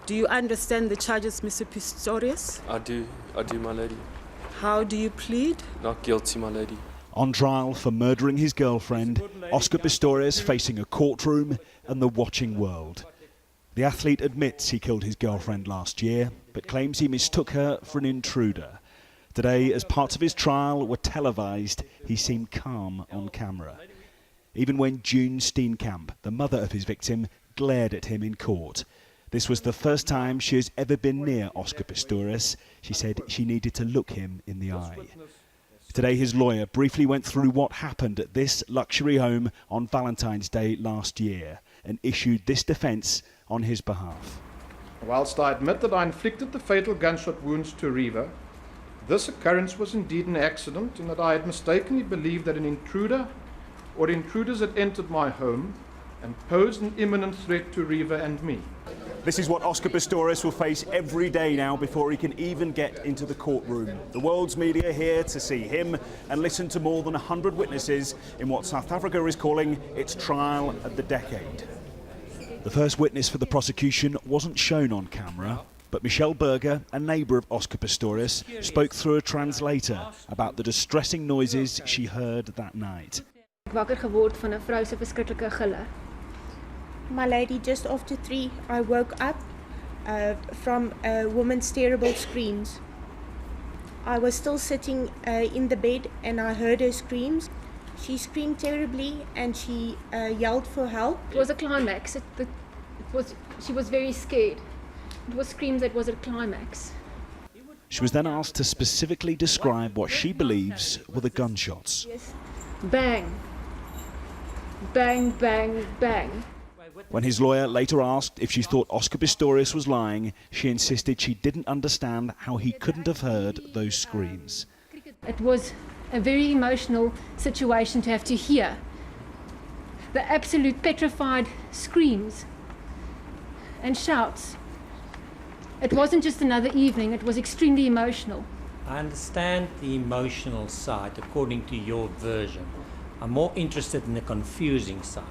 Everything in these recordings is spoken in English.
Do you understand the charges, Mr. Pistorius? I do, my lady. How do you plead? Not guilty, my lady. On trial for murdering his girlfriend, Oscar Pistorius facing a courtroom and the watching world. The athlete admits he killed his girlfriend last year, but claims he mistook her for an intruder. Today, as parts of his trial were televised, he seemed calm on camera. Even when June Steenkamp, the mother of his victim, glared at him in court. This was the first time she has ever been near Oscar Pistorius. She said she needed to look him in the eye. Today, his lawyer briefly went through what happened at this luxury home on Valentine's Day last year and issued this defence on his behalf. Whilst I admit that I inflicted the fatal gunshot wounds to Reva, this occurrence was indeed an accident, and that I had mistakenly believed that an intruder or intruders had entered my home and posed an imminent threat to Reva and me. This is what Oscar Pistorius will face every day now before he can even get into the courtroom. The world's media here to see him and listen to more than 100 witnesses in what South Africa is calling its trial of the decade. The first witness for the prosecution wasn't shown on camera, but Michelle Berger, a neighbour of Oscar Pistorius, spoke through a translator about the distressing noises she heard that night. Wakker geword van 'n vrou se verskriklike gille. My lady, just after 3, I woke up from a woman's terrible screams. I was still sitting in the bed and I heard her screams. She screamed terribly and she yelled for help. It was a climax. She was very scared. It was screams that was a climax. She was then asked to specifically describe what she believes were the gunshots. Bang. Bang, bang, bang. When his lawyer later asked if she thought Oscar Pistorius was lying, she insisted she didn't understand how he couldn't have heard those screams. It was a very emotional situation to have to hear the absolute petrified screams and shouts. It wasn't just another evening, it was extremely emotional. I understand the emotional side according to your version. I'm more interested in the confusing side.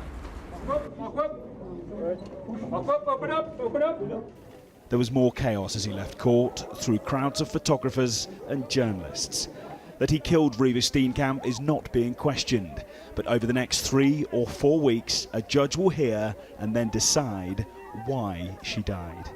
There was more chaos as he left court through crowds of photographers and journalists. That he killed Reva Steenkamp is not being questioned, but over the next 3 or 4 weeks, a judge will hear and then decide why she died.